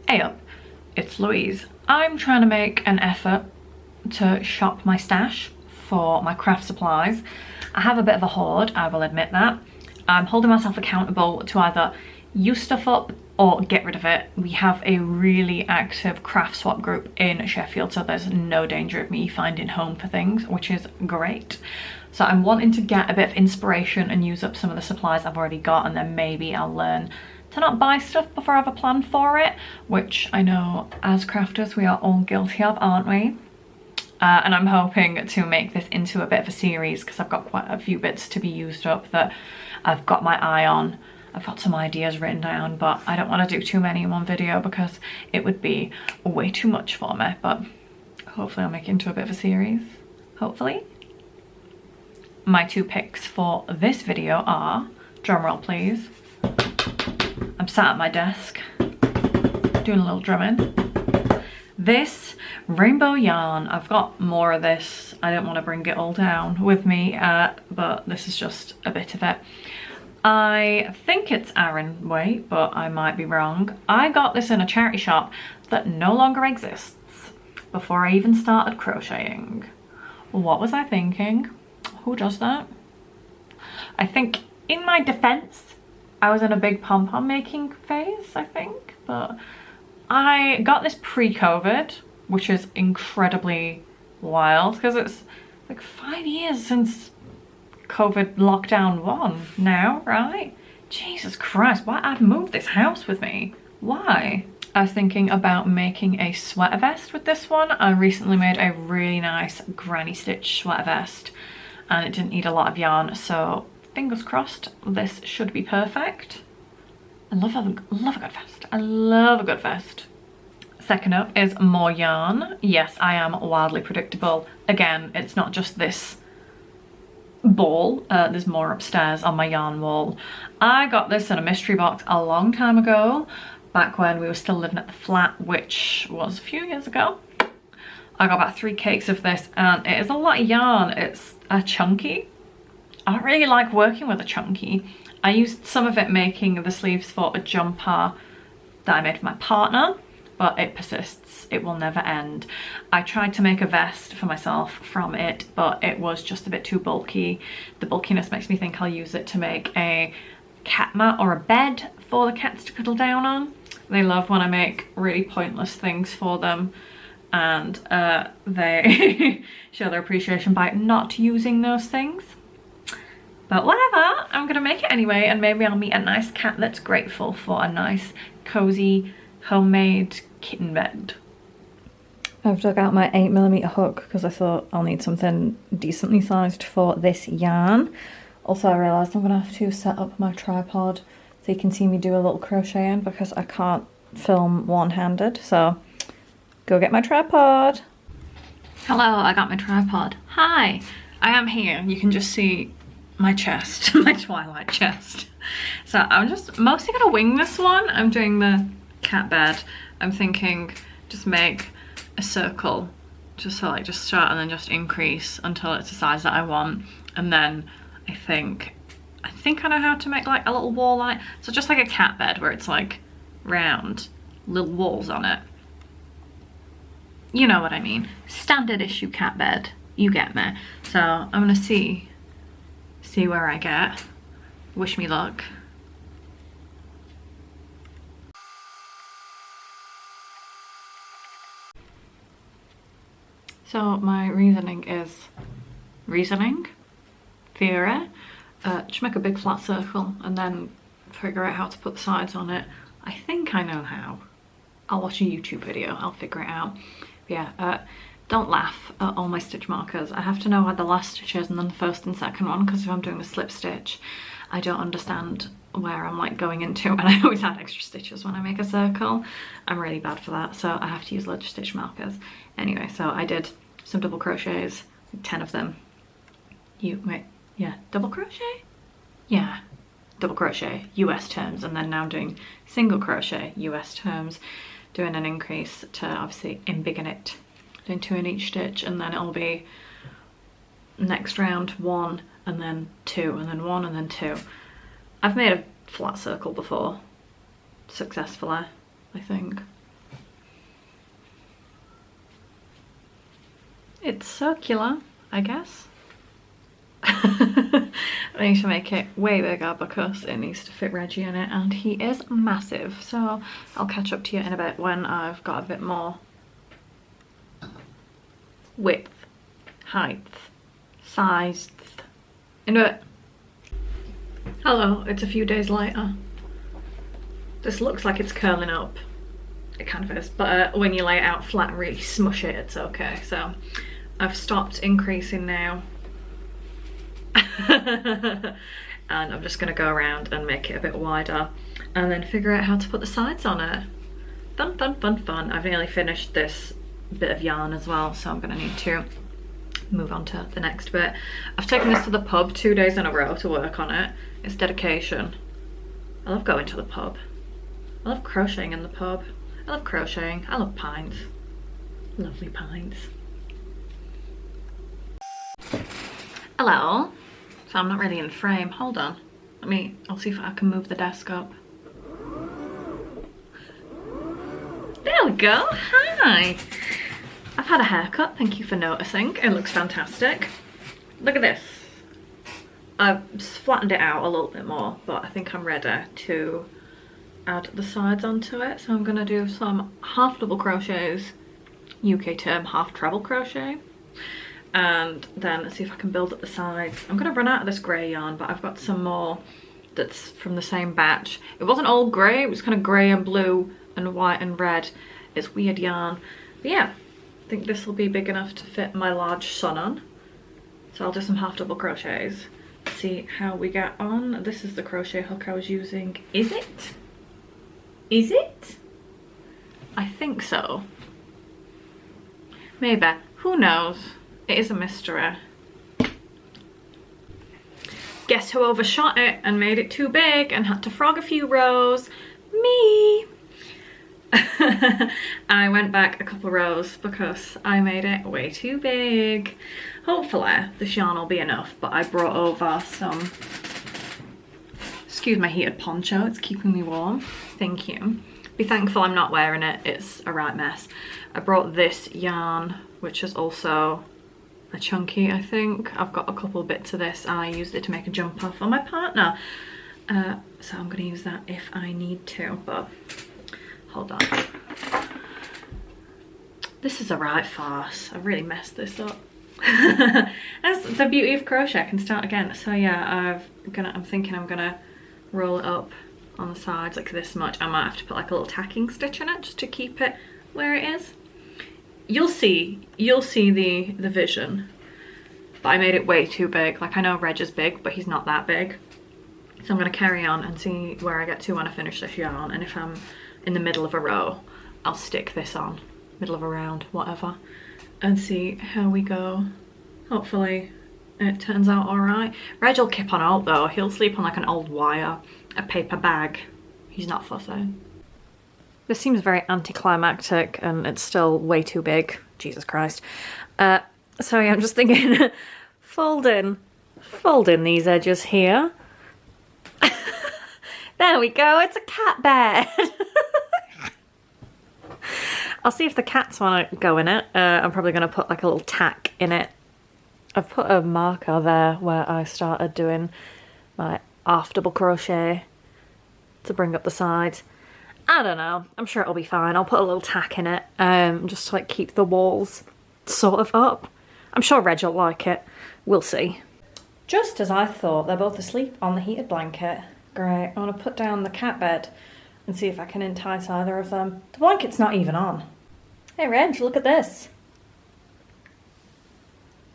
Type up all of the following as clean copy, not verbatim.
Eyup, it's Louise. I'm trying to make an effort to shop my stash for my craft supplies. I have a bit of a hoard, I will admit that. I'm holding myself accountable to either use stuff up or get rid of it. We have a really active craft swap group in Sheffield, so there's no danger of me finding home for things, which is great. So I'm wanting to get a bit of inspiration and use up some of the supplies I've already got, and then maybe I'll learn to not buy stuff before I have a plan for it, which I know as crafters we are all guilty of, aren't we? And I'm hoping to make this into a bit of a series because I've got quite a few bits to be used up that I've got my eye on. I've got some ideas written down, but I don't want to do too many in one video because it would be way too much for me. But hopefully I'll make it into a bit of a series, hopefully. My two picks for this video are, drumroll please, I'm sat at my desk doing a little drumming. This rainbow yarn, I've got more of this. I don't want to bring it all down with me, but this is just a bit of it. I think it's Aran weight, but I might be wrong. I got this in a charity shop that no longer exists before I even started crocheting. What was I thinking? Who does that? I think in my defense, I was in a big pom-pom making phase, I think, but I got this pre-COVID, which is incredibly wild because it's like 5 years since COVID lockdown 1 now, right? Jesus Christ, why I'd move this house with me? Why? I was thinking about making a sweater vest with this one. I recently made a really nice granny stitch sweater vest and it didn't need a lot of yarn, so fingers crossed this should be perfect. I love a good vest. I love a good vest. Second up is more yarn. Yes, I am wildly predictable. Again, it's not just this ball. There's more upstairs on my yarn wall. I got this in a mystery box a long time ago, back when we were still living at the flat, which was a few years ago. I got about 3 cakes of this and it is a lot of yarn. It's a chunky. I don't really like working with a chunky. I used some of it making the sleeves for a jumper that I made for my partner, but it persists, it will never end. I tried to make a vest for myself from it, but it was just a bit too bulky. The bulkiness makes me think I'll use it to make a cat mat or a bed for the cats to cuddle down on. They love when I make really pointless things for them, and they show their appreciation by not using those things. But whatever, I'm gonna make it anyway, and maybe I'll meet a nice cat that's grateful for a nice, cozy, homemade kitten bed. I've dug out my 8mm hook because I thought I'll need something decently sized for this yarn. Also, I realised I'm gonna have to set up my tripod so you can see me do a little crocheting because I can't film one-handed, so go get my tripod. Hello, I got my tripod. Hi, I am here. You can just see my chest, my twilight chest. So I'm just mostly gonna wing this one. I'm doing the cat bed. I'm thinking just make a circle, just so like just start and then just increase until it's the size that I want. And then I think I know how to make like a little wall on it. So just like a cat bed where it's like round, little walls on it. You know what I mean. Standard issue cat bed, you get me. So I'm gonna see where I get. Wish me luck. So my reasoning is theory. Just make a big flat circle and then figure out how to put the sides on it. I think I know how. I'll watch a YouTube video, I'll figure it out. But yeah, don't laugh at all my stitch markers. I have to know where the last stitch is and then the first and second one, because if I'm doing a slip stitch, I don't understand where I'm like going into, and I always add extra stitches when I make a circle. I'm really bad for that, so I have to use large stitch markers. Anyway, so I did some double crochets, 10 of them. Double crochet? Yeah, double crochet, US terms, and then now I'm doing single crochet, US terms, doing an increase to obviously embiggen it. Doing 2 in each stitch, and then it'll be next round 1 and then 2 and then 1 and then 2. I've made a flat circle before successfully, I think. It's circular, I guess. I need to make it way bigger because it needs to fit Reggie in it, and he is massive. So I'll catch up to you in a bit when I've got a bit more width, height, size. Into it. Hello, it's a few days later. This looks like it's curling up. It kind of is, but when you lay it out flat and really smush it, it's okay. So I've stopped increasing now. And I'm just going to go around and make it a bit wider and then figure out how to put the sides on it. Fun, fun, fun, fun. I've nearly finished this bit of yarn as well, so I'm going to need to move on to the next bit. I've taken this to the pub 2 days in a row to work on it. It's dedication. I love going to the pub. I love crocheting in the pub. I love crocheting. I love pints. Lovely pints. Hello. So I'm not really in frame. Hold on. I'll see if I can move the desk up. There we go. Hi. I've had a haircut. Thank you for noticing. It looks fantastic. Look at this. I've flattened it out a little bit more, but I think I'm ready to add the sides onto it. So I'm going to do some half double crochets, UK term half treble crochet, and then see if I can build up the sides. I'm going to run out of this grey yarn, but I've got some more that's from the same batch. It wasn't all grey, it was kind of grey and blue and white and red. It's weird yarn. But yeah, I think this will be big enough to fit my large son on. So I'll do some half double crochets, see how we get on. This is the crochet hook I was using. Is it? Is it? I think so. Maybe. Who knows? It is a mystery. Guess who overshot it and made it too big and had to frog a few rows? Me! I went back a couple rows because I made it way too big. Hopefully this yarn will be enough, but I brought over some, excuse my heated poncho, it's keeping me warm. Thank you. Be thankful I'm not wearing it, it's a right mess. I brought this yarn, which is also a chunky, I think. I've got a couple bits of this. I used it to make a jumper for my partner. So I'm gonna use that if I need to, but hold on. This is a right farce. I really messed this up. That's the beauty of crochet, I can start again. So yeah, I'm thinking I'm gonna roll it up on the sides like this much. I might have to put like a little tacking stitch in it just to keep it where it is. You'll see the vision, but I made it way too big. Like, I know Reg is big, but he's not that big. So I'm gonna carry on and see where I get to when I finish this yarn, and if I'm in the middle of a row, I'll stick this on, middle of a round, whatever, and see how we go. Hopefully it turns out all right. Reg will keep on out though. He'll sleep on like an old wire, a paper bag. He's not fussy. This seems very anticlimactic and it's still way too big. Jesus Christ. So yeah, I'm just thinking, folding these edges here. There we go, it's a cat bed. I'll see if the cats want to go in it. I'm probably going to put like a little tack in it. I've put a marker there where I started doing my half double crochet to bring up the sides. I don't know, I'm sure it'll be fine. I'll put a little tack in it just to like keep the walls sort of up. I'm sure Reg will like it. We'll see. Just as I thought, they're both asleep on the heated blanket. Great, I want to put down the cat bed and see if I can entice either of them. The blanket's not even on. Hey Reg, look at this.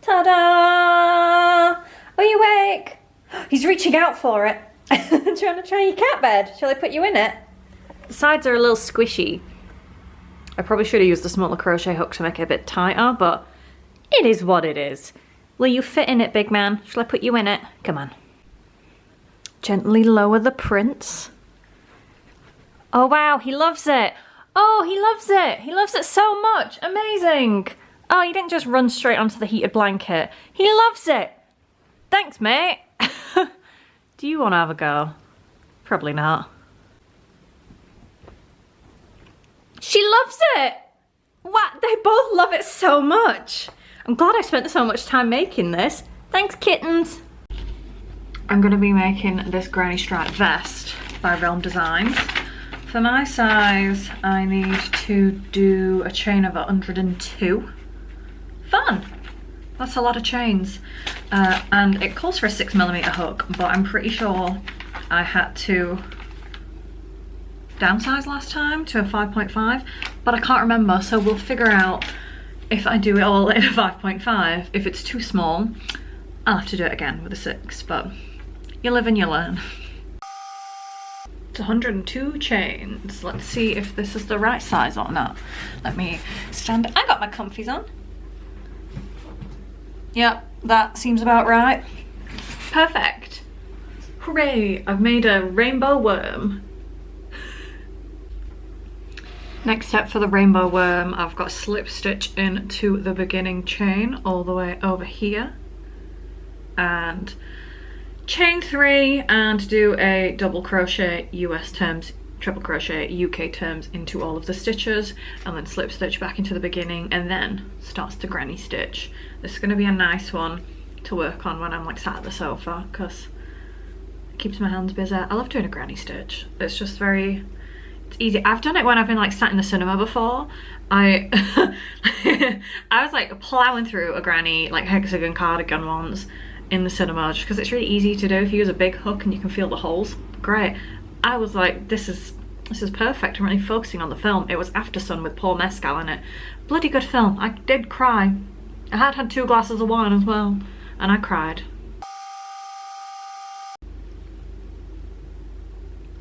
Ta-da! Are you awake? He's reaching out for it. Do you want to try your cat bed? Shall I put you in it? The sides are a little squishy. I probably should have used the smaller crochet hook to make it a bit tighter, but it is what it is. Will you fit in it, big man? Shall I put you in it? Come on. Gently lower the prints. Oh wow, he loves it. Oh, he loves it. He loves it so much. Amazing. Oh, he didn't just run straight onto the heated blanket. He loves it. Thanks, mate. Do you want to have a go? Probably not. She loves it. What? They both love it so much. I'm glad I spent so much time making this. Thanks, kittens. I'm going to be making this granny stripe vest by Realm Designs. For my size, I need to do a chain of 102. Fun! That's a lot of chains. And it calls for a 6mm hook, but I'm pretty sure I had to downsize last time to a 5.5, but I can't remember, so we'll figure out if I do it all in a 5.5. If it's too small, I'll have to do it again with a 6, but you live and you learn. It's 102 chains. Let's see if this is the right size or not. Let me stand. I got my comfies on. Yep, that seems about right. Perfect. Hooray, I've made a rainbow worm. Next step for the rainbow worm, I've got slip stitch into the beginning chain all the way over here. And chain 3 and do a double crochet US terms, triple crochet UK terms into all of the stitches, and then slip stitch back into the beginning, and then starts the granny stitch. This is going to be a nice one to work on when I'm like sat at the sofa, because it keeps my hands busy. I love doing a granny stitch. It's just very, it's easy. I've done it when I've been like sat in the cinema before. I was like plowing through a granny like hexagon cardigan once in the cinema, just because it's really easy to do. If you use a big hook and you can feel the holes, great. I was like, this is perfect. I'm really focusing on the film. It was After Sun with Paul Mescal in it. Bloody good film. I did cry. I had 2 glasses of wine as well, and I cried.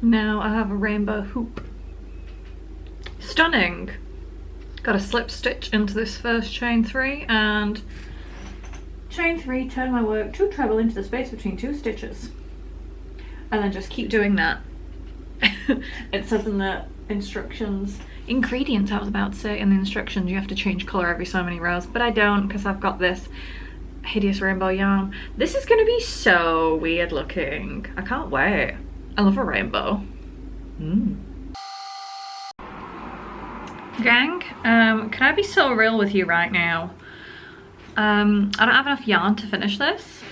Now I have a rainbow hoop. Stunning. Got a slip stitch into this first chain 3 and chain 3, turn my work 2 treble into the space between 2 stitches, and then just keep doing that. It says in the instructions, ingredients I was about to say, in the instructions you have to change colour every so many rows, but I don't, because I've got this hideous rainbow yarn. This is going to be so weird looking. I can't wait. I love a rainbow. Gang, can I be so real with you right now? I don't have enough yarn to finish this.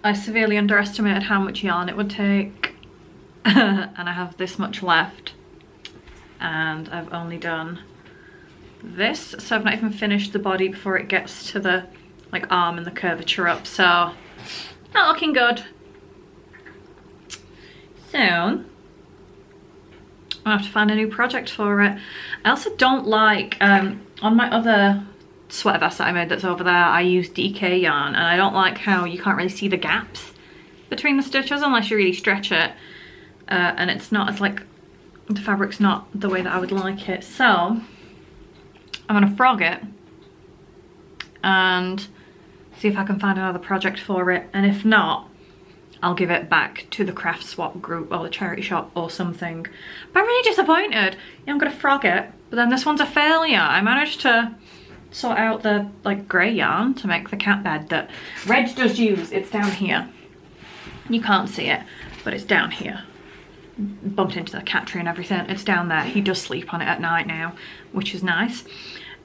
I severely underestimated how much yarn it would take. And I have this much left. And I've only done this. So I've not even finished the body before it gets to the like arm and the curvature up. So, not looking good. So, I'll have to find a new project for it. I also don't like, on my other sweater vest that I made that's over there, I use DK yarn, and I don't like how you can't really see the gaps between the stitches unless you really stretch it, and it's like the fabric's not the way that I would like it. So I'm gonna frog it and see if I can find another project for it, and if not, I'll give it back to the craft swap group or the charity shop or something. But I'm really disappointed. Yeah, I'm gonna frog it, but then this one's a failure. I managed to sort out the like grey yarn to make the cat bed that Reg does use. It's down here. You can't see it, but it's down here. Bumped into the cat tree and everything. It's down there. He does sleep on it at night now, which is nice.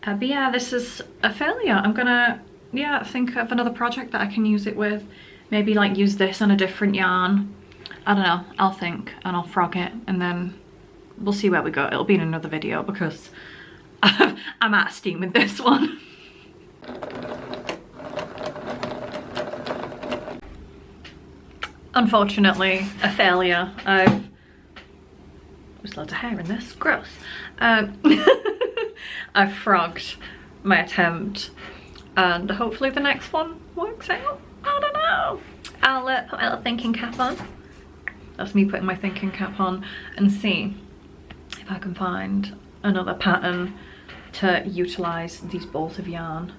But yeah, this is a failure. I'm gonna, yeah, think of another project that I can use it with. Maybe like use this on a different yarn. I don't know, I'll think and I'll frog it, and then we'll see where we go. It'll be in another video because I'm out of steam with this one. Unfortunately, a failure. There's loads of hair in this, gross. I frogged my attempt, and hopefully the next one works out. I don't know. I'll put my little thinking cap on. That's me putting my thinking cap on, and see if I can find another pattern to utilize these balls of yarn.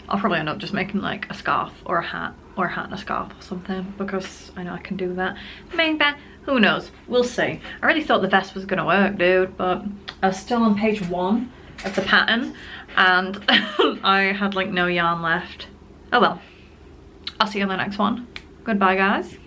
I'll probably end up just making like a scarf or a hat and a scarf or something, because I know I can do that. Maybe, who knows, we'll see. I really thought the vest was gonna work, dude, but I was still on page 1 of the pattern and I had like no yarn left. Oh well, I'll see you on the next one. Goodbye, guys.